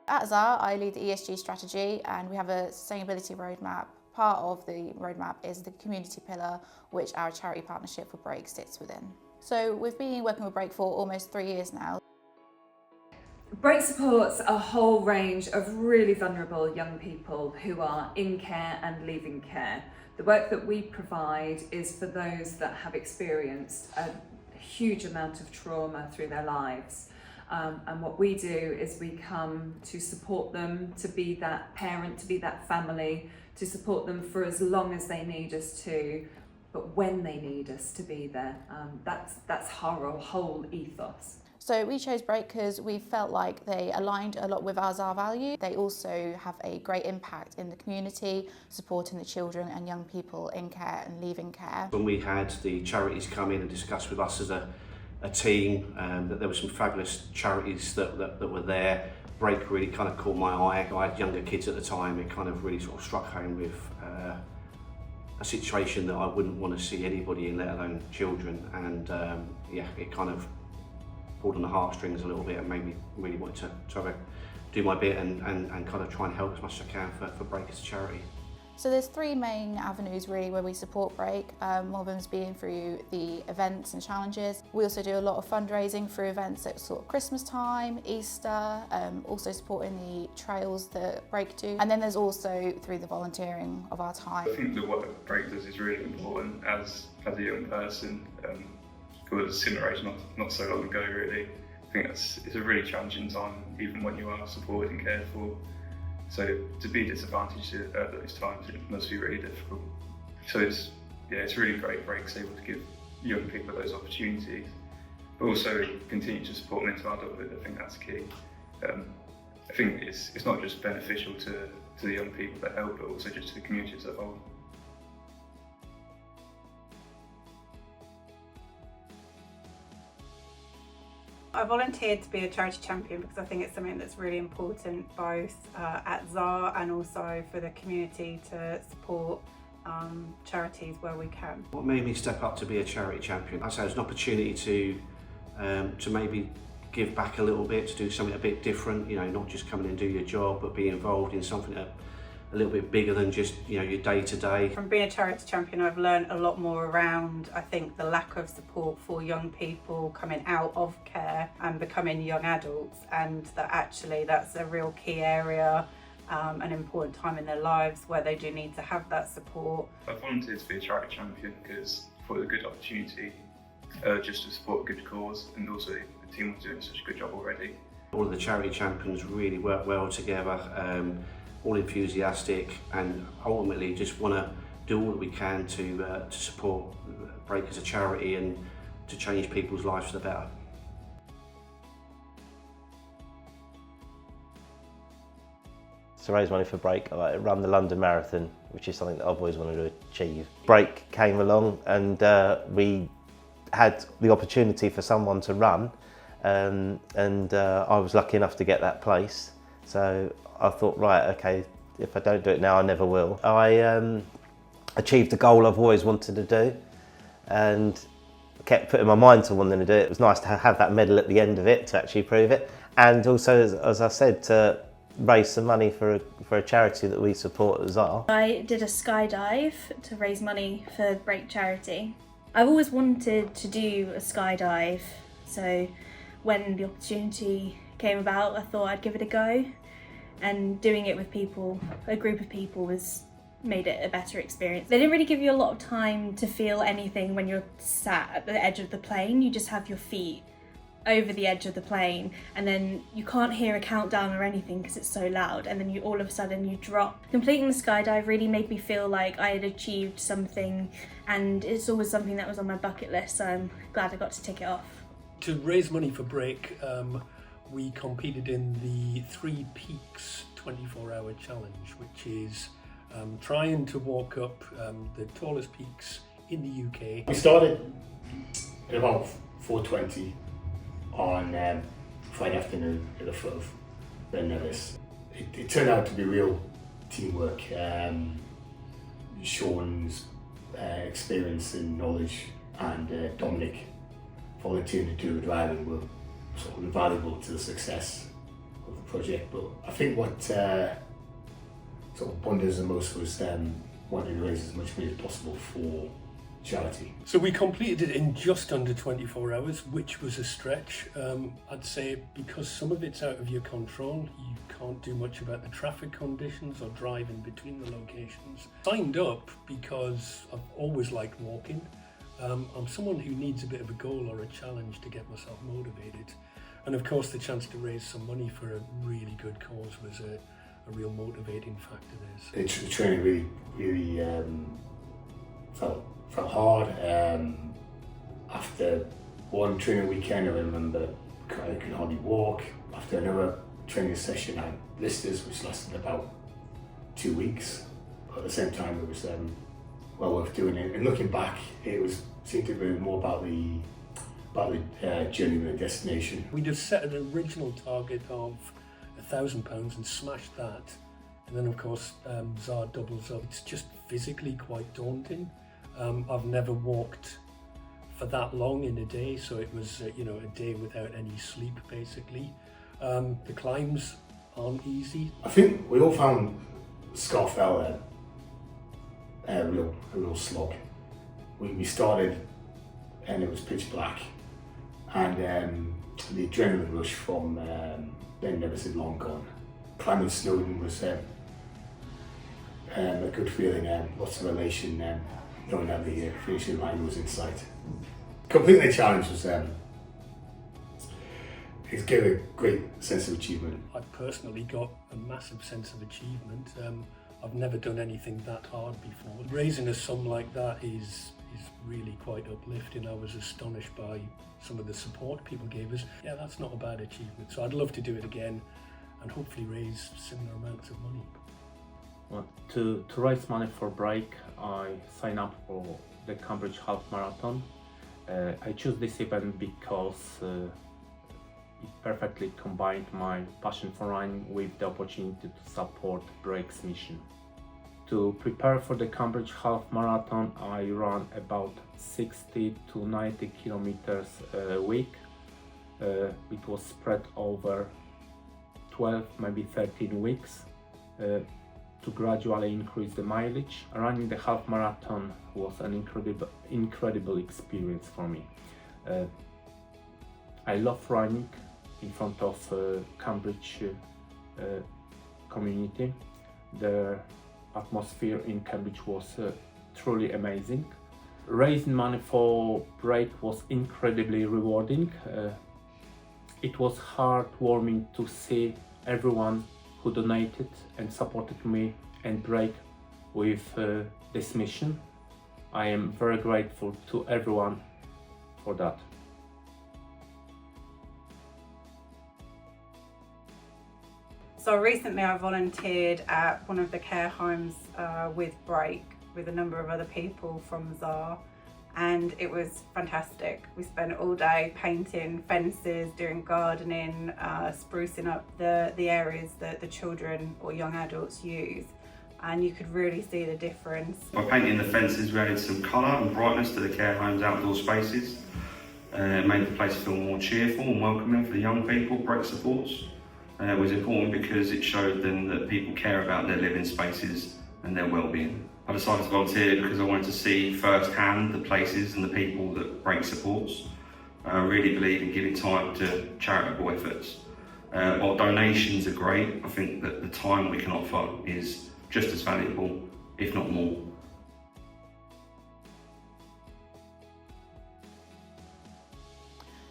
At Xaar, I lead the ESG strategy and we have a sustainability roadmap. Part of the roadmap is the community pillar, which our charity partnership for Break sits within. So we've been working with Break for almost 3 years now. Break supports a whole range of really vulnerable young people who are in care and leaving care. The work that we provide is for those that have experienced a huge amount of trauma through their lives. And what we do is we come to support them, to be that parent, to be that family, to support them for as long as they need us to, but when they need us to be there. That's our whole ethos. So we chose Break because we felt like they aligned a lot with our Xaar value. They also have a great impact in the community, supporting the children and young people in care and leaving care. When we had the charities come in and discuss with us as a team, that there were some fabulous charities that were there. Break really kind of caught my eye. I had younger kids at the time. It kind of really sort of struck home with a situation that I wouldn't want to see anybody in, let alone children. And yeah, it kind of pulled on the heartstrings a little bit and made me really want to do my bit and kind of try and help as much as I can for Break as a charity. So there's 3 main avenues really where we support Break, one of them is being through the events and challenges. We also do a lot of fundraising through events at sort of Christmas time, Easter, also supporting the trails that Break do. And then there's also through the volunteering of our time. I think the work Break does is really important as a young person. It was a similar age not so long ago really. I think it's a really challenging time even when you are supported and cared for. So to be disadvantaged at those times, it must be really difficult. So it's really great Break's able to give young people those opportunities, but also continue to support mental adulthood. I think that's key. I think it's not just beneficial to the young people that help, but also just to the community as a whole. I volunteered to be a charity champion because I think it's something that's really important both at Xaar and also for the community to support charities where we can. What made me step up to be a charity champion? I say it was an opportunity to maybe give back a little bit, to do something a bit different, you know, not just come in and do your job, but be involved in something a little bit bigger than just, you know, your day-to-day. From being a charity champion, I've learned a lot more around, I think, the lack of support for young people coming out of care and becoming young adults, and that actually that's a real key area, an important time in their lives where they do need to have that support. I volunteered to be a charity champion because I thought it was a good opportunity just to support a good cause, and also the team was doing such a good job already. All of the charity champions really work well together. All enthusiastic, and ultimately just want to do all that we can to support Break as a charity and to change people's lives for the better. To raise money for Break, I run the London Marathon, which is something that I've always wanted to achieve. Break came along and we had the opportunity for someone to run, and I was lucky enough to get that place. So I thought, right, okay, if I don't do it now, I never will. I achieved a goal I've always wanted to do and kept putting my mind to wanting to do it. It was nice to have that medal at the end of it to actually prove it. And also, as I said, to raise some money for a charity that we support as well. I did a skydive to raise money for the Break charity. I've always wanted to do a skydive, so when the opportunity came about, I thought I'd give it a go, and doing it with people, a group of people, made it a better experience. They didn't really give you a lot of time to feel anything when you're sat at the edge of the plane. You just have your feet over the edge of the plane, and then you can't hear a countdown or anything because it's so loud, and then you all of a sudden you drop. Completing the skydive really made me feel like I had achieved something, and it's always something that was on my bucket list, so I'm glad I got to tick it off. To raise money for Break, we competed in the 3 Peaks 24-hour challenge, which is trying to walk up the tallest peaks in the UK. We started at about 4:20 on Friday afternoon at the foot of Ben Nevis. It turned out to be real teamwork. Sean's experience and knowledge and Dominic volunteering to do the driving were sort of invaluable to the success of the project, but I think what sort of bonded us the most was wanting to raise as much money as possible for charity. So we completed it in just under 24 hours, which was a stretch. I'd say because some of it's out of your control, you can't do much about the traffic conditions or driving between the locations. Signed up because I've always liked walking. I'm someone who needs a bit of a goal or a challenge to get myself motivated. And of course the chance to raise some money for a really good cause was a real motivating factor there. The training really felt hard. After one training weekend, I remember I could hardly walk. After another training session, I had blisters which lasted about 2 weeks. But at the same time, it was well worth doing it. And looking back, it seemed to be more about the journey than the destination. We just set an original target of £1,000 and smashed that. And then of course Xaar doubles up. It's just physically quite daunting. I've never walked for that long in a day, so it was a day without any sleep basically. The climbs aren't easy. I think we all found Xaar fell a real slog. We started and it was pitch black, and the adrenaline rush from then never seemed long gone. Climbing Snowdon was a good feeling, lots of elation, knowing that the finishing line was in sight. Completing the challenge was it gave a great sense of achievement. I personally got a massive sense of achievement. I've never done anything that hard before. Raising a sum like that is really quite uplifting. I was astonished by some of the support people gave us. Yeah, that's not a bad achievement. So I'd love to do it again and hopefully raise similar amounts of money. Well, to raise money for Break, I signed up for the Cambridge Half Marathon. I chose this event because it perfectly combined my passion for running with the opportunity to support Break's mission. To prepare for the Cambridge Half Marathon, I ran about 60 to 90 kilometers a week. It was spread over 12, maybe 13 weeks to gradually increase the mileage. Running the half marathon was an incredible experience for me. I love running in front of Cambridge community. The atmosphere in Cambridge was truly amazing. Raising money for Break was incredibly rewarding. It was heartwarming to see everyone who donated and supported me and Break with this mission. I am very grateful to everyone for that. So recently I volunteered at one of the care homes with Break, with a number of other people from Xaar, and it was fantastic. We spent all day painting fences, doing gardening, sprucing up the areas that the children or young adults use, and you could really see the difference. By painting the fences, we added some colour and brightness to the care home's outdoor spaces. It made the place feel more cheerful and welcoming for the young people Break supports. It was important because it showed them that people care about their living spaces and their well-being. I decided to volunteer because I wanted to see firsthand the places and the people that Break supports. I really believe in giving time to charitable efforts. While donations are great, I think that the time we can offer is just as valuable, if not more.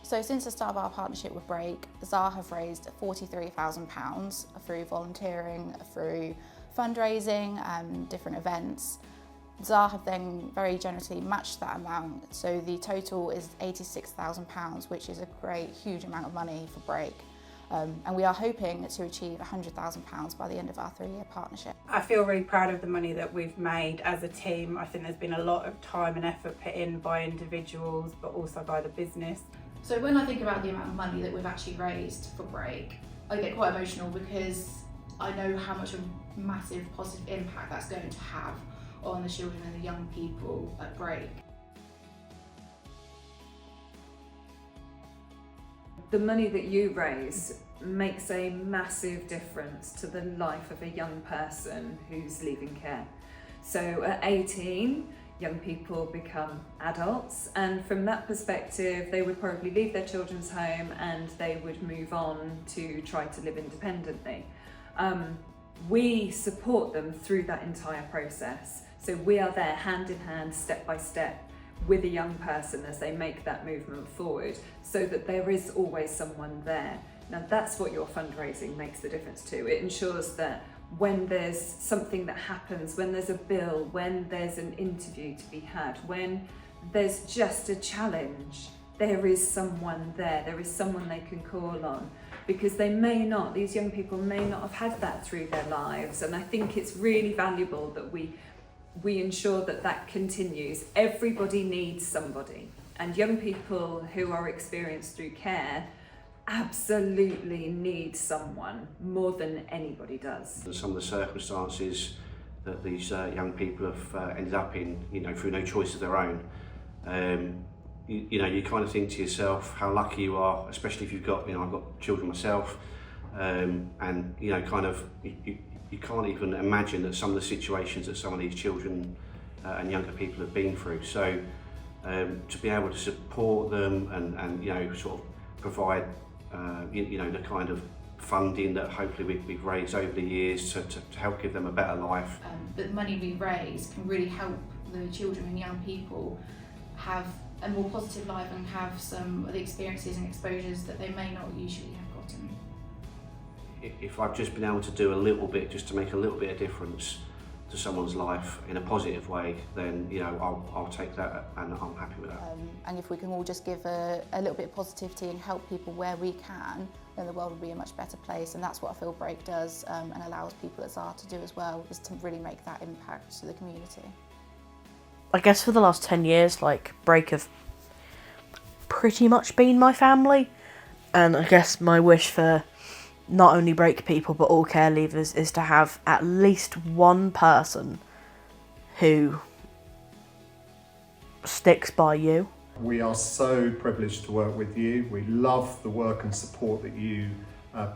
So since the start of our partnership with Break, Xaar have raised £43,000 through volunteering, through fundraising and different events. Xaar have then very generously matched that amount, so the total is £86,000, which is a great, huge amount of money for Break. And we are hoping to achieve £100,000 by the end of our 3-year partnership. I feel really proud of the money that we've made as a team. I think there's been a lot of time and effort put in by individuals, but also by the business. So when I think about the amount of money that we've actually raised for Break, I get quite emotional because I know how much of a massive positive impact that's going to have on the children and the young people at Break. The money that you raise makes a massive difference to the life of a young person who's leaving care. So at 18, young people become adults, and from that perspective they would probably leave their children's home and they would move on to try to live independently. We support them through that entire process. So we are there hand in hand, step by step, with a young person as they make that movement forward, so that there is always someone there. Now that's what your fundraising makes the difference to. It ensures that when there's something that happens, when there's a bill, when there's an interview to be had, when there's just a challenge, there is someone there is someone they can call on, because these young people may not have had that through their lives. And I think it's really valuable that we ensure that that continues. Everybody needs somebody, and young people who are experienced through care absolutely need someone more than anybody does. Some of the circumstances that these young people have ended up in, through no choice of their own, you kind of think to yourself how lucky you are, especially if you've got, I've got children myself, and you can't even imagine that some of the situations that some of these children and younger people have been through. So to be able to support them and sort of provide the kind of funding that hopefully we've raised over the years to help give them a better life. But the money we raise can really help the children and young people have a more positive life and have some of the experiences and exposures that they may not usually have gotten. If I've just been able to do a little bit, just to make a little bit of difference to someone's life in a positive way, then I'll take that, and I'm happy with that. And if we can all just give a little bit of positivity and help people where we can, then the world will be a much better place. And that's what I feel Break does, and allows people at Xaar to do as well, is to really make that impact to the community. I guess for the last 10 years, Break have pretty much been my family, and I guess my wish for not only Break people but all care leavers is to have at least one person who sticks by you. We are so privileged to work with you. We love the work and support that you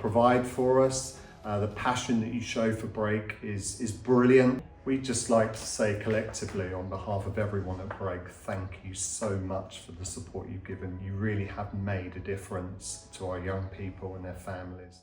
provide for us. The passion that you show for Break is brilliant. We'd just like to say collectively, on behalf of everyone at Break, thank you so much for the support you've given. You really have made a difference to our young people and their families.